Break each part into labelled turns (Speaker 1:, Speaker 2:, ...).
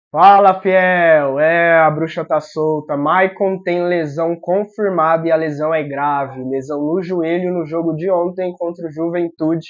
Speaker 1: Fala, fiel! A bruxa tá solta. Maicon tem lesão confirmada e a lesão é grave. Lesão no joelho no jogo de ontem contra o Juventude.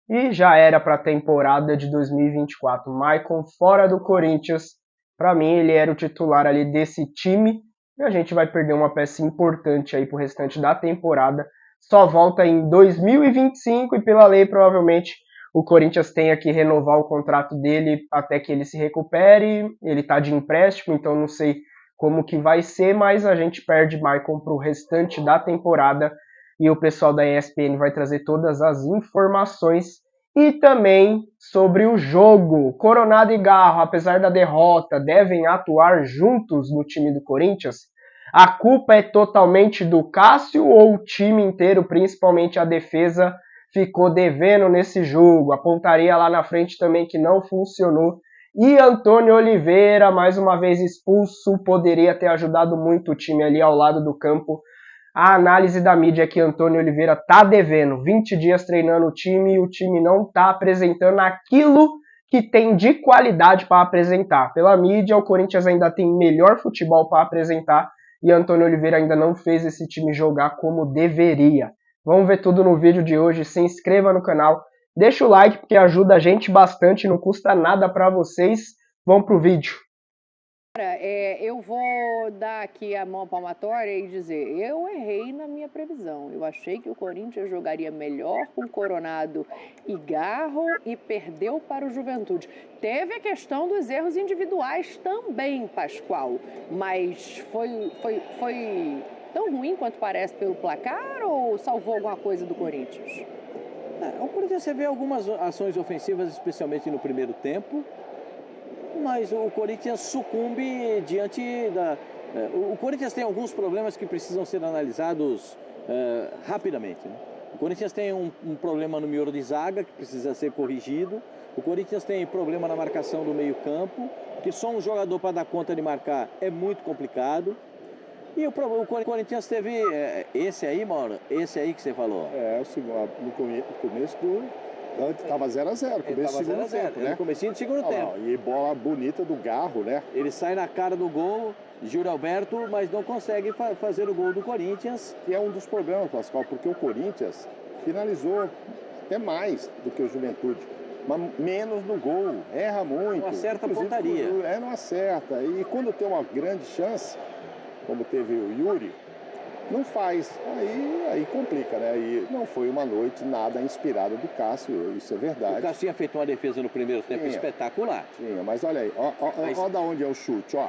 Speaker 1: E já era para a temporada de 2024. Maicon fora do Corinthians. Para mim, ele era o titular ali desse time. E a gente vai perder uma peça importante aí pro restante da temporada. Só volta em 2025 e pela lei, provavelmente, o Corinthians tenha que renovar o contrato dele até que ele se recupere. Ele está de empréstimo, então não sei como que vai ser, mas a gente perde Maicon para o restante da temporada e o pessoal da ESPN vai trazer todas as informações e também sobre o jogo. Coronado e Garro, apesar da derrota, devem atuar juntos no time do Corinthians? A culpa é totalmente do Cássio ou o time inteiro, principalmente a defesa, ficou devendo nesse jogo? A pontaria lá na frente também que não funcionou. E Antônio Oliveira, mais uma vez expulso, poderia ter ajudado muito o time ali ao lado do campo. A análise da mídia é que Antônio Oliveira tá devendo 20 dias treinando o time e o time não tá apresentando aquilo que tem de qualidade para apresentar. Pela mídia, o Corinthians ainda tem melhor futebol para apresentar e Antônio Oliveira ainda não fez esse time jogar como deveria. Vamos ver tudo no vídeo de hoje. Se inscreva no canal, deixa o like porque ajuda a gente bastante, não custa nada para vocês. Vamos pro vídeo.
Speaker 2: Eu vou dar aqui a mão palmatória e dizer, eu errei na minha previsão. Eu achei que o Corinthians jogaria melhor com Coronado e Garro e perdeu para o Juventude. Teve a questão dos erros individuais também, Pascoal, mas foi tão ruim quanto parece pelo placar ou salvou alguma coisa do Corinthians?
Speaker 3: O Corinthians, você vê algumas ações ofensivas, especialmente no primeiro tempo, mas o Corinthians sucumbe diante da... O Corinthians tem alguns problemas que precisam ser analisados rapidamente, né? O Corinthians tem um problema no miolo de zaga que precisa ser corrigido. O Corinthians tem problema na marcação do meio-campo, que só um jogador para dar conta de marcar é muito complicado. E o Corinthians teve esse aí, Mauro, esse aí que você falou.
Speaker 4: No começo do... Antes estava 0x0, começo do segundo tempo, né?
Speaker 3: No comecinho do segundo tempo.
Speaker 4: E bola bonita do Garro, né?
Speaker 3: Ele sai na cara do gol, Júlio Alberto, mas não consegue fazer o gol do Corinthians.
Speaker 4: Que é um dos problemas, Pascoal, porque o Corinthians finalizou até mais do que o Juventude. Mas menos no gol, erra muito.
Speaker 3: Não acerta a pontaria.
Speaker 4: Não acerta. E quando tem uma grande chance, como teve o Yuri, não faz. Aí complica, né? E não foi uma noite nada inspirada do Cássio, isso é verdade.
Speaker 3: O Cássio tinha feito uma defesa no primeiro tempo espetacular.
Speaker 4: Tinha, mas olha aí, ó da onde é o chute, ó.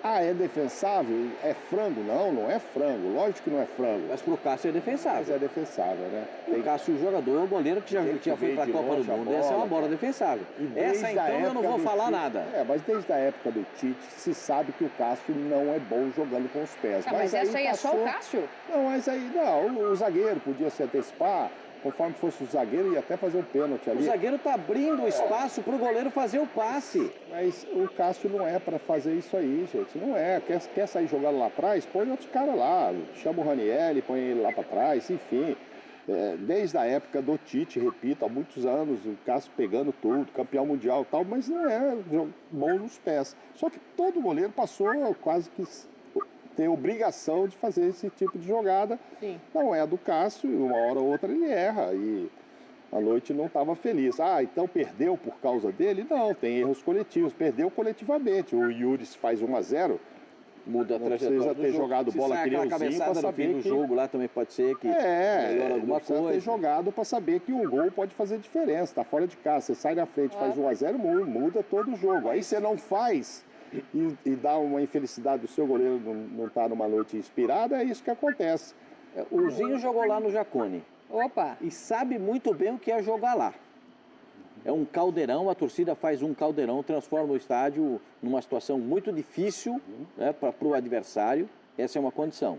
Speaker 4: É defensável? É frango? Não é frango. Lógico que não é frango.
Speaker 3: Mas pro Cássio é defensável.
Speaker 4: Mas é defensável, né?
Speaker 3: O Cássio, o jogador, o goleiro que já tinha feito pra Copa do Mundo. Essa é uma bola defensável. Essa então eu não vou falar nada.
Speaker 4: Mas desde a época do Tite se sabe que o Cássio não é bom jogando com os pés.
Speaker 2: Mas essa aí é só o Cássio?
Speaker 4: Não, mas aí não. O zagueiro podia se antecipar. Conforme fosse o zagueiro, ia até fazer um pênalti ali.
Speaker 3: O zagueiro tá abrindo espaço pro goleiro fazer o passe.
Speaker 4: Mas o Cássio não é para fazer isso aí, gente. Não é. Quer sair jogando lá atrás? Põe outros caras lá. Chama o Ranieri, põe ele lá para trás, enfim. Desde a época do Tite, repito, há muitos anos, o Cássio pegando tudo, campeão mundial e tal, mas não é bom nos pés. Só que todo goleiro passou quase que tem obrigação de fazer esse tipo de jogada.
Speaker 2: Sim.
Speaker 4: Não é do Cássio, uma hora ou outra ele erra e a noite não estava feliz. Então perdeu por causa dele? Não, tem erros coletivos, perdeu coletivamente. O Yuri faz 1x0,
Speaker 3: muda a trajetória
Speaker 4: precisa ter jogado bola criouzinho para saber
Speaker 3: que... jogo lá também pode ser que
Speaker 4: melhora
Speaker 3: alguma coisa.
Speaker 4: Ter jogado para saber que um gol pode fazer diferença. Está fora de casa, você sai na frente, faz 1x0, muda todo o jogo. Aí você não faz... E dá uma infelicidade do seu goleiro não estar numa noite inspirada, é isso que acontece.
Speaker 3: O Zinho jogou lá no Jacone.
Speaker 2: Opa!
Speaker 3: E sabe muito bem o que é jogar lá. É um caldeirão, a torcida faz um caldeirão, transforma o estádio numa situação muito difícil, né, para o adversário. Essa é uma condição.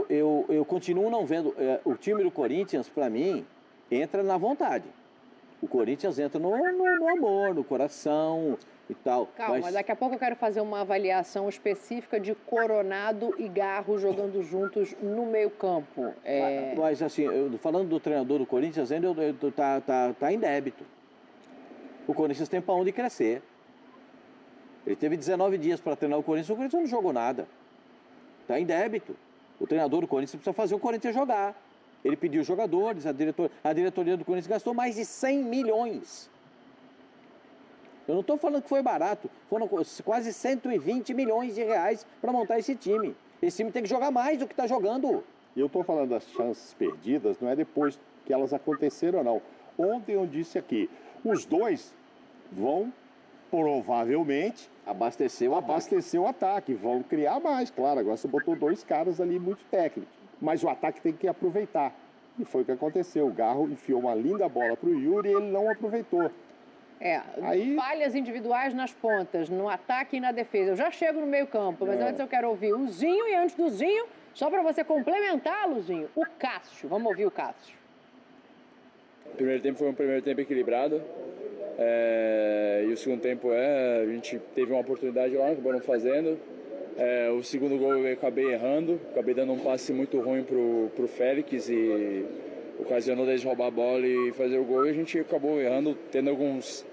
Speaker 3: Eu continuo não vendo... o time do Corinthians, para mim, entra na vontade. O Corinthians entra no amor, no coração e tal.
Speaker 2: Calma, mas daqui a pouco eu quero fazer uma avaliação específica de Coronado e Garro jogando juntos no meio-campo.
Speaker 3: Mas assim, falando do treinador do Corinthians, ainda tá em débito. O Corinthians tem para onde crescer. Ele teve 19 dias para treinar o Corinthians não jogou nada. Está em débito. O treinador do Corinthians precisa fazer o Corinthians jogar. Ele pediu os jogadores, a diretoria do Corinthians gastou mais de 100 milhões. Eu não estou falando que foi barato, foram quase 120 milhões de reais para montar esse time. Esse time tem que jogar mais do que está jogando.
Speaker 4: E eu estou falando das chances perdidas, não é depois que elas aconteceram, não. Ontem eu disse aqui, os dois vão provavelmente abastecer o ataque, vão criar mais, claro. Agora você botou dois caras ali muito técnicos, mas o ataque tem que aproveitar. E foi o que aconteceu. O Garro enfiou uma linda bola para o Yuri e ele não aproveitou.
Speaker 2: Falhas individuais nas pontas, no ataque e na defesa. Eu já chego no meio campo, mas antes eu quero ouvir o Zinho e antes do Zinho, só para você complementar, Luzinho, o Cássio. Vamos ouvir o Cássio.
Speaker 5: O primeiro tempo foi um primeiro tempo equilibrado. E o segundo tempo a gente teve uma oportunidade lá, acabou não fazendo. O segundo gol eu acabei errando, acabei dando um passe muito ruim pro Félix e ocasionou deles roubar a bola e fazer o gol, e a gente acabou errando, tendo alguns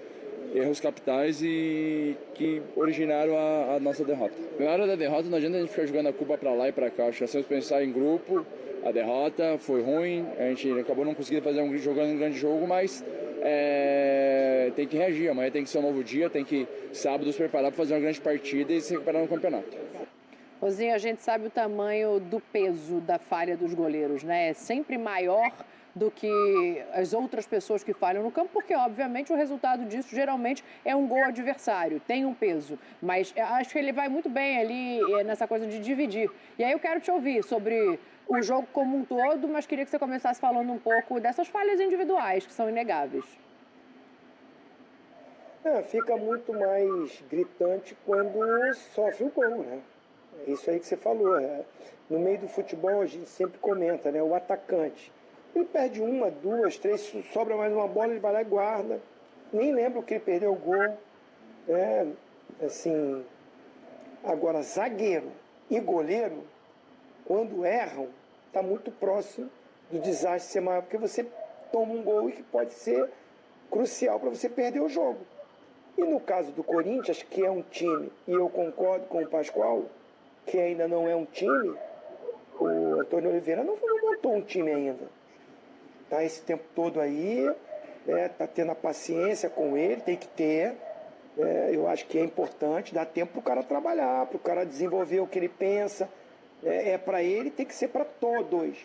Speaker 5: erros capitais e que originaram a nossa derrota. Na hora da derrota não adianta a gente ficar jogando a culpa para lá e para cá, nós temos que pensar em grupo. A derrota foi ruim, a gente acabou não conseguindo jogando um grande jogo, mas tem que reagir. Amanhã tem que ser um novo dia, tem que sábado se preparar para fazer uma grande partida e se recuperar no campeonato.
Speaker 2: Rosinho, a gente sabe o tamanho do peso da falha dos goleiros, né? É sempre maior do que as outras pessoas que falham no campo, porque, obviamente, o resultado disso geralmente é um gol adversário, tem um peso. Mas acho que ele vai muito bem ali nessa coisa de dividir. E aí eu quero te ouvir sobre o jogo como um todo, mas queria que você começasse falando um pouco dessas falhas individuais, que são inegáveis.
Speaker 6: Fica muito mais gritante quando sofre o gol, né? Isso aí que você falou. No meio do futebol a gente sempre comenta, né? O atacante. Ele perde uma, duas, três, sobra mais uma bola, ele vai lá e guarda. Nem lembra que ele perdeu o gol. Assim. Agora, zagueiro e goleiro, quando erram, está muito próximo do desastre ser maior, porque você toma um gol e que pode ser crucial para você perder o jogo. E no caso do Corinthians, que é um time, e eu concordo com o Pascoal, que ainda não é um time, o Antônio Oliveira não montou um time ainda. Tá esse tempo todo aí, tá tendo a paciência com ele, tem que ter. Eu acho que é importante, dá tempo pro cara trabalhar, pro cara desenvolver o que ele pensa. Para ele, tem que ser para todos.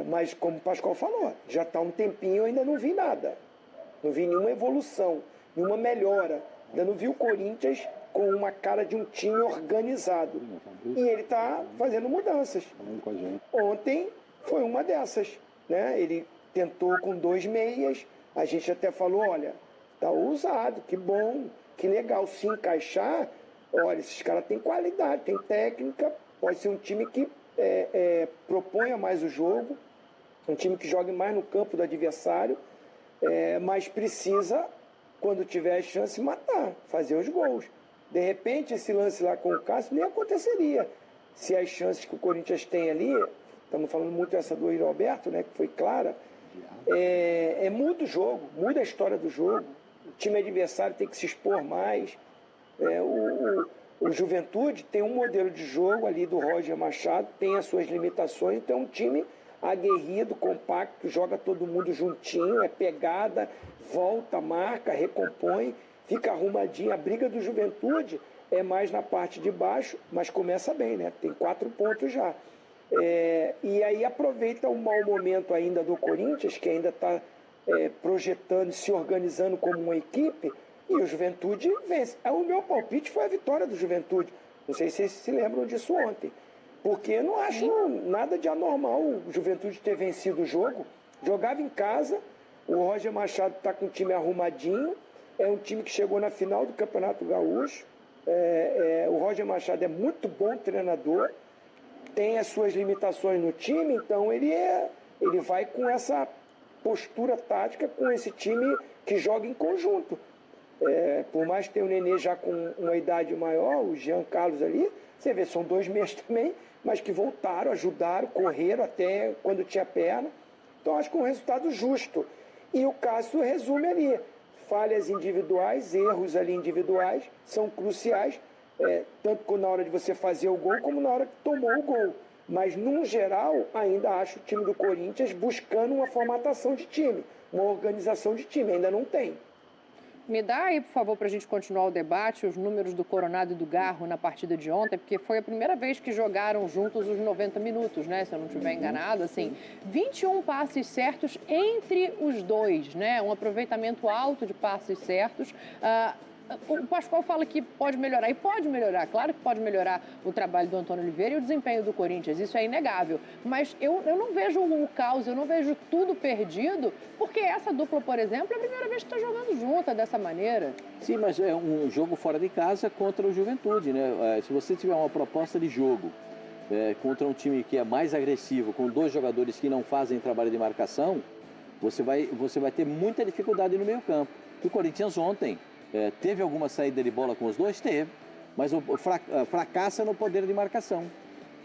Speaker 6: Mas como o Pascoal falou, já está um tempinho, eu ainda não vi nada. Não vi nenhuma evolução, nenhuma melhora. Ainda não vi o Corinthians com uma cara de um time organizado. E ele está fazendo mudanças. Ontem foi uma dessas. Né? Ele tentou com 2 meias. A gente até falou, olha, tá ousado, que bom, que legal. Se encaixar, olha, esses caras têm qualidade, têm técnica. Pode ser um time que proponha mais o jogo, um time que jogue mais no campo do adversário, mas precisa, quando tiver a chance, matar, fazer os gols. De repente, esse lance lá com o Cássio nem aconteceria. Se as chances que o Corinthians tem ali, estamos falando muito dessa do Roberto, né, que foi clara, muda o jogo, muda a história do jogo. O time adversário tem que se expor mais. O Juventude tem um modelo de jogo ali do Roger Machado, tem as suas limitações, então é um time aguerrido, compacto, joga todo mundo juntinho, é pegada, volta, marca, recompõe, fica arrumadinho. A briga do Juventude é mais na parte de baixo, mas começa bem, né? Tem 4 pontos já. E aí aproveita o mau momento ainda do Corinthians, que ainda está projetando, se organizando como uma equipe, e o Juventude vence. O meu palpite foi a vitória do Juventude. Não sei se vocês se lembram disso ontem. Porque eu não acho nada de anormal o Juventude ter vencido o jogo. Jogava em casa, o Roger Machado está com o time arrumadinho, é um time que chegou na final do Campeonato Gaúcho. O Roger Machado é muito bom treinador, tem as suas limitações no time, então ele vai com essa postura tática, com esse time que joga em conjunto. Por mais que tenha o Nenê já com uma idade maior, o Jean Carlos ali, você vê, são 2 meses também, mas que voltaram, ajudaram, correram até quando tinha perna. Então acho que um resultado justo. E o Cássio resume ali, falhas individuais, erros ali individuais, são cruciais, tanto na hora de você fazer o gol, como na hora que tomou o gol. Mas, no geral, ainda acho o time do Corinthians buscando uma formatação de time, uma organização de time, ainda não tem.
Speaker 2: Me dá aí, por favor, para a gente continuar o debate, os números do Coronado e do Garro na partida de ontem, porque foi a primeira vez que jogaram juntos os 90 minutos, né? Se eu não estiver enganado, assim, 21 passes certos entre os dois, né? Um aproveitamento alto de passes certos. O Pascoal fala que pode melhorar, e pode melhorar, claro que pode melhorar o trabalho do Antônio Oliveira e o desempenho do Corinthians, isso é inegável. Mas eu não vejo o caos, eu não vejo tudo perdido, porque essa dupla, por exemplo, é a primeira vez que está jogando junta dessa maneira.
Speaker 3: Sim, mas é um jogo fora de casa contra o Juventude, né? Se você tiver uma proposta de jogo contra um time que é mais agressivo, com 2 jogadores que não fazem trabalho de marcação, você vai ter muita dificuldade no meio campo. O Corinthians ontem teve alguma saída de bola com os dois? Teve, mas fracassa no poder de marcação,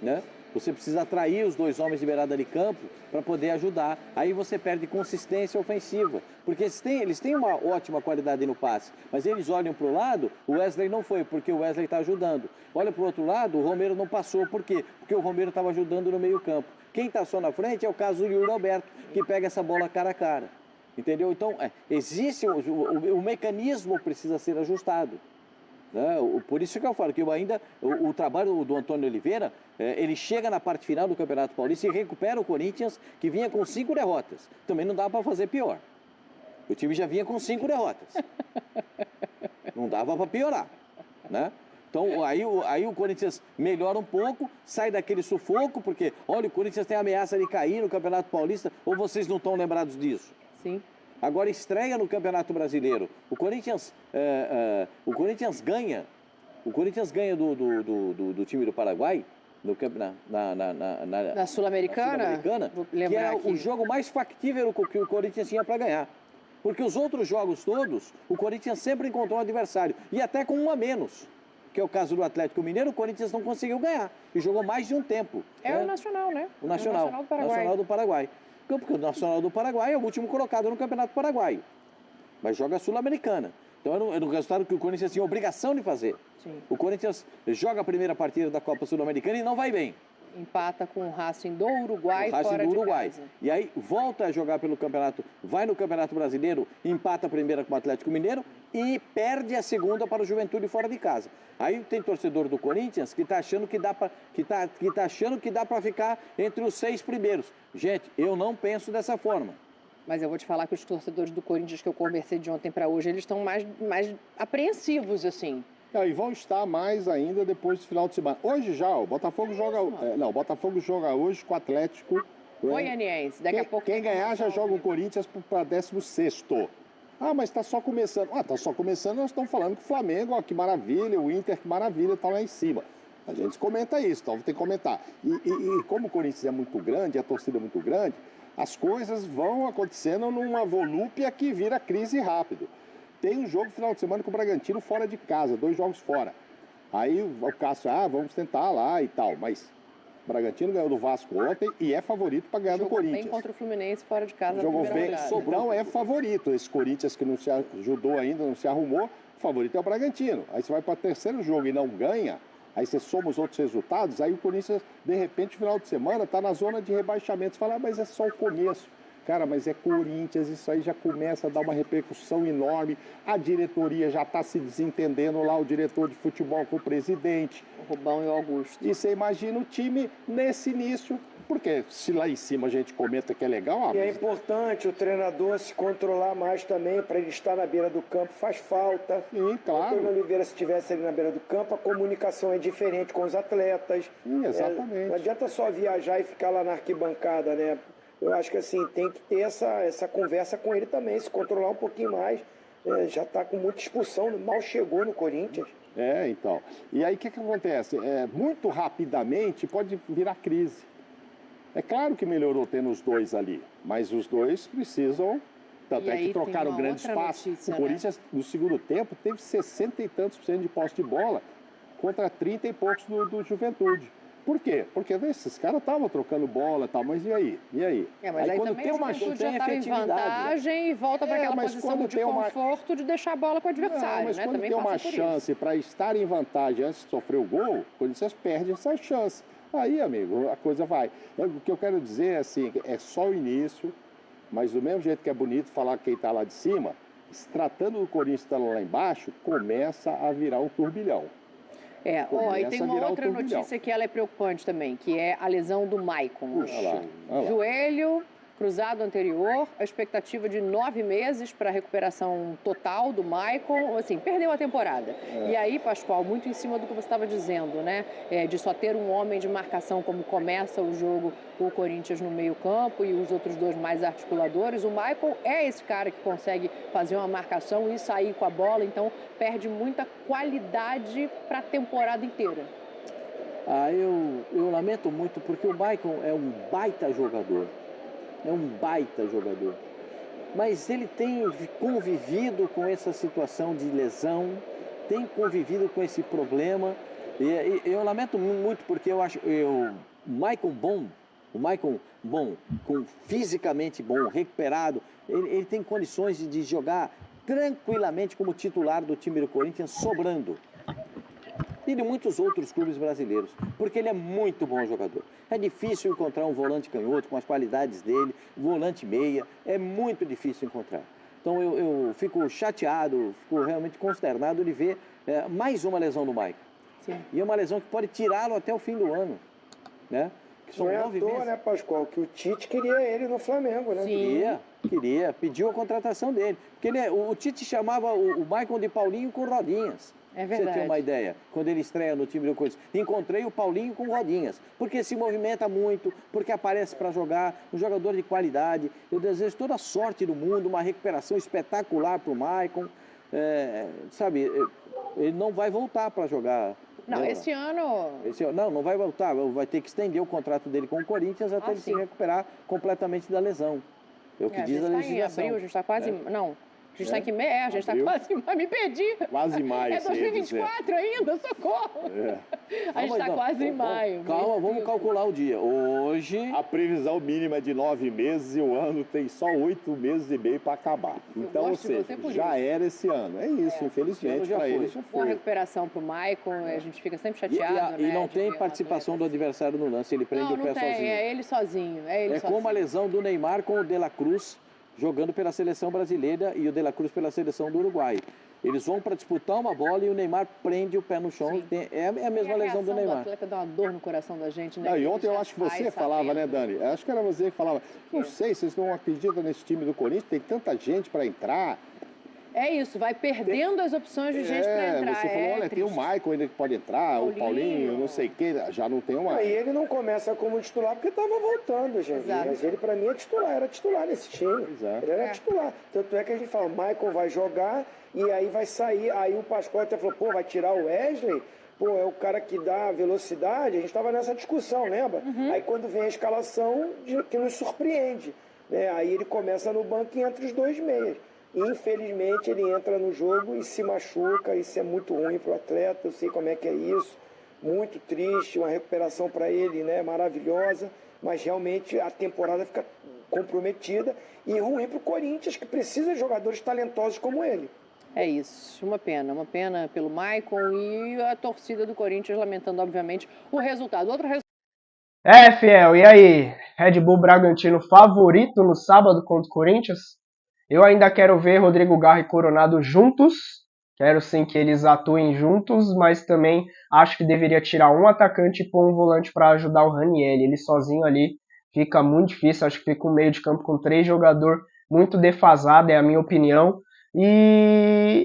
Speaker 3: né? Você precisa atrair os 2 homens de beirada de campo para poder ajudar. Aí você perde consistência ofensiva, porque eles têm uma ótima qualidade no passe, mas eles olham para o lado, o Wesley não foi, porque o Wesley está ajudando. Olha para o outro lado, o Romero não passou, por quê? Porque o Romero estava ajudando no meio campo. Quem está só na frente é o caso do Yuri Alberto, que pega essa bola cara a cara. Entendeu? Então, existe o mecanismo precisa ser ajustado. Né? Por isso que eu falo que o trabalho do Antônio Oliveira, ele chega na parte final do Campeonato Paulista e recupera o Corinthians, que vinha com 5 derrotas. Também não dava para fazer pior. O time já vinha com 5 derrotas. Não dava para piorar. Né? Então, aí o Corinthians melhora um pouco, sai daquele sufoco, porque, olha, o Corinthians tem ameaça de cair no Campeonato Paulista, ou vocês não estão lembrados disso?
Speaker 2: Sim.
Speaker 3: Agora estreia no Campeonato Brasileiro. O Corinthians ganha do time do Paraguai
Speaker 2: na Sul-Americana,
Speaker 3: que era o jogo mais factível que o Corinthians tinha para ganhar. Porque os outros jogos todos, o Corinthians sempre encontrou um adversário, e até com um a menos, que é o caso do Atlético Mineiro, o Corinthians não conseguiu ganhar, e jogou mais de um tempo.
Speaker 2: O Nacional, né?
Speaker 3: O Nacional do Paraguai. Porque o Nacional do Paraguai é o último colocado no Campeonato Paraguaio, mas joga a Sul-Americana. Então era um resultado que o Corinthians tinha obrigação de fazer. Sim. O Corinthians joga a primeira partida da Copa Sul-Americana e não vai bem.
Speaker 2: Empata com o Racing do Uruguai, fora de casa.
Speaker 3: E aí volta a jogar pelo campeonato, vai no Campeonato Brasileiro, empata a primeira com o Atlético Mineiro e perde a segunda para o Juventude fora de casa. Aí tem torcedor do Corinthians que está achando que dá para ficar entre os 6 primeiros. Gente, eu não penso dessa forma.
Speaker 2: Mas eu vou te falar que os torcedores do Corinthians que eu conversei de ontem para hoje, eles estão mais apreensivos, assim.
Speaker 4: E vão estar mais ainda depois do final de semana. Hoje já, o Botafogo joga... o Botafogo joga hoje com o Atlético
Speaker 2: Goianiense. Daqui a pouco
Speaker 4: quem ganhar já joga o Corinthians para 16º. Ah, mas está só começando. Está só começando, nós estamos falando que o Flamengo, ó, que maravilha, o Inter, que maravilha, está lá em cima. A gente comenta isso, então tem que comentar. E como o Corinthians é muito grande, a torcida é muito grande, as coisas vão acontecendo numa volúpia que vira crise rápido. Tem um jogo final de semana com o Bragantino fora de casa, 2 jogos fora. Aí o Cássio, vamos tentar lá e tal, mas o Bragantino ganhou do Vasco ontem e é favorito para ganhar do Corinthians.
Speaker 2: Jogou bem contra o Fluminense fora de casa.
Speaker 4: Jogou bem, não é favorito. Esse Corinthians que não se ajudou ainda, não se arrumou, o favorito é o Bragantino. Aí você vai para o 3º jogo e não ganha, aí você soma os outros resultados, aí o Corinthians, de repente, no final de semana, está na zona de rebaixamento. Você fala, mas é só o começo. Cara, mas é Corinthians, isso aí já começa a dar uma repercussão enorme. A diretoria já está se desentendendo lá, o diretor de futebol com o presidente.
Speaker 2: O Rubão e o Augusto.
Speaker 4: E você imagina o time nesse início, porque se lá em cima a gente comenta que é legal...
Speaker 6: E é importante o treinador se controlar mais também, para ele estar na beira do campo, faz falta.
Speaker 4: Sim, claro.
Speaker 6: O Antônio Oliveira, se estivesse ali na beira do campo, a comunicação é diferente com os atletas.
Speaker 4: Sim, exatamente.
Speaker 6: Não adianta só viajar e ficar lá na arquibancada, né? Eu acho que assim, tem que ter essa conversa com ele também, se controlar um pouquinho mais. Já está com muita expulsão, mal chegou no Corinthians.
Speaker 4: Então. E aí o que acontece? Muito rapidamente pode virar crise. É claro que melhorou tendo os 2 ali, mas os 2 precisam... Tanto é que trocaram um grande espaço. O Corinthians, no segundo tempo, teve 60 e tantos % de posse de bola contra 30 e poucos do Juventude. Por quê? Porque esses caras estavam trocando bola e tal, mas e aí? E aí?
Speaker 2: Mas aí
Speaker 4: quando
Speaker 2: também
Speaker 4: tem
Speaker 2: o
Speaker 4: uma
Speaker 2: Juventude
Speaker 3: tem
Speaker 2: já estava em
Speaker 3: efetividade, né?
Speaker 2: vantagem e volta para aquela
Speaker 4: mas
Speaker 2: posição
Speaker 4: quando
Speaker 2: de
Speaker 4: tem uma-
Speaker 2: conforto de deixar a bola com o adversário,
Speaker 4: Não, mas
Speaker 2: né?
Speaker 4: quando
Speaker 2: Também
Speaker 4: tem uma
Speaker 2: passa por isso.
Speaker 4: chance para estar em vantagem antes de sofrer o gol, o Corinthians perde essa chance. Aí, amigo, a coisa vai. O que eu quero dizer é assim, é só o início, mas do mesmo jeito que é bonito falar quem está lá de cima, se tratando do Corinthians estar lá embaixo, começa a virar um turbilhão.
Speaker 2: E tem uma outra notícia que ela é preocupante também, que é a lesão do Maicon.
Speaker 4: Olha lá.
Speaker 2: Joelho cruzado anterior, a expectativa de 9 meses para a recuperação total do Maicon, assim, perdeu a temporada. E aí, Pascoal, muito em cima do que você estava dizendo, né? De só ter um homem de marcação como começa o jogo, o Corinthians no meio campo e os outros dois mais articuladores. O Maicon é esse cara que consegue fazer uma marcação e sair com a bola, então perde muita qualidade para a temporada inteira.
Speaker 3: Eu lamento muito porque o Maicon é um baita jogador. É um baita jogador. Mas ele tem convivido com essa situação de lesão, tem convivido com esse problema. E eu lamento muito porque eu acho o Maicon bom, fisicamente bom, recuperado, ele tem condições de jogar tranquilamente como titular do time do Corinthians, sobrando. E de muitos outros clubes brasileiros, porque ele é muito bom jogador. É difícil encontrar um volante canhoto com as qualidades dele, volante meia, é muito difícil encontrar. Então eu fico chateado, fico realmente consternado de ver mais uma lesão do Maicon.
Speaker 2: Sim.
Speaker 3: E é uma lesão que pode tirá-lo até o fim do ano, né? Que são 9 meses.
Speaker 6: Né, Pascoal, que o Tite queria ele no Flamengo, né?
Speaker 3: Queria, pediu a contratação dele. Porque o Tite chamava o Maicon de Paulinho com rodinhas.
Speaker 2: É verdade.
Speaker 3: Você tem uma ideia, quando ele estreia no time do Corinthians. Encontrei o Paulinho com rodinhas, porque se movimenta muito, porque aparece para jogar, um jogador de qualidade. Eu desejo toda a sorte do mundo, uma recuperação espetacular para o Maicon. Sabe, ele não vai voltar para jogar.
Speaker 2: Não, esse ano...
Speaker 3: Não vai voltar, vai ter que estender o contrato dele com o Corinthians até ele se recuperar completamente da lesão. É o que diz a legislação.
Speaker 2: Em abril, a gente está quase... Não. A gente está aqui a gente está quase em maio, me perdi.
Speaker 4: Quase maio.
Speaker 2: É 2024 ainda, socorro. A gente está quase em maio.
Speaker 3: Calma, vamos calcular o dia. Hoje...
Speaker 4: A previsão mínima é de 9 meses e o ano tem só 8 meses e meio para acabar. Então, ou seja, já era esse ano. É isso, infelizmente, para ele já foi.
Speaker 2: Boa recuperação para o Maicon, a gente fica sempre chateado,
Speaker 3: E não tem participação do adversário no lance, ele prende o pé sozinho.
Speaker 2: É ele sozinho. É
Speaker 3: como a lesão do Neymar com o De La Cruz, jogando pela seleção brasileira e o De La Cruz pela seleção do Uruguai. Eles vão para disputar uma bola e o Neymar prende o pé no chão. É a mesma lesão do Neymar.
Speaker 2: O atleta dá uma dor no coração da gente, né?
Speaker 4: Não, e ontem eu acho que você falava, né, Dani? Acho que era você que falava. Não sei, vocês não acreditam nesse time do Corinthians? Tem tanta gente para entrar.
Speaker 2: É isso, vai perdendo as opções de gente para entrar.
Speaker 4: Você falou, olha, tem o Maicon ainda que pode entrar, o Paulinho, não sei o quê, já não tem o Maicon.
Speaker 6: E ele não começa como titular porque estava voltando, gente.
Speaker 2: Exato.
Speaker 6: Mas ele, para mim, era titular nesse time.
Speaker 4: Exato.
Speaker 6: Ele era titular. Tanto é que a gente fala, o Maicon vai jogar e aí vai sair. Aí o Pascoal até falou, pô, vai tirar o Wesley? Pô, é o cara que dá velocidade. A gente estava nessa discussão, lembra? Aí quando vem a escalação que nos surpreende, né? Aí ele começa no banco e entra os dois meias. Infelizmente ele entra no jogo e se machuca, isso é muito ruim para o atleta, eu sei como é que é isso, muito triste, uma recuperação para ele, né, maravilhosa, mas realmente a temporada fica comprometida e ruim para o Corinthians, que precisa de jogadores talentosos como ele.
Speaker 2: É isso, uma pena pelo Maicon e a torcida do Corinthians lamentando, obviamente, o resultado.
Speaker 1: Fiel, e aí? Red Bull Bragantino favorito no sábado contra o Corinthians? Eu ainda quero ver Rodrigo Garro e Coronado juntos, quero sim que eles atuem juntos, mas também acho que deveria tirar um atacante e pôr um volante para ajudar o Ranieri. Ele sozinho ali fica muito difícil, acho que fica um meio de campo com 3 jogadores muito defasado, é a minha opinião. E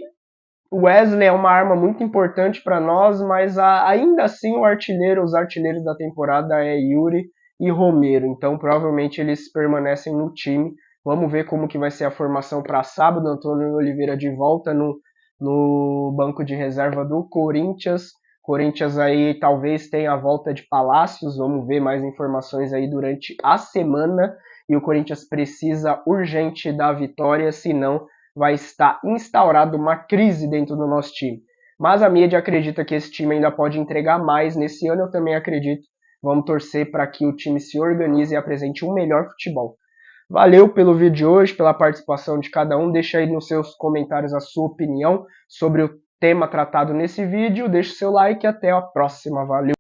Speaker 1: o Wesley é uma arma muito importante para nós, mas ainda assim os artilheiros da temporada é Yuri e Romero, então provavelmente eles permanecem no time. Vamos ver como que vai ser a formação para sábado. Antônio Oliveira de volta no banco de reserva do Corinthians. Corinthians aí talvez tenha a volta de Palácios. Vamos ver mais informações aí durante a semana. E o Corinthians precisa urgente da vitória, senão vai estar instaurada uma crise dentro do nosso time. Mas a mídia acredita que esse time ainda pode entregar mais nesse ano. Eu também acredito. Vamos torcer para que o time se organize e apresente um melhor futebol. Valeu pelo vídeo de hoje, pela participação de cada um. Deixa aí nos seus comentários a sua opinião sobre o tema tratado nesse vídeo. Deixa o seu like e até a próxima. Valeu!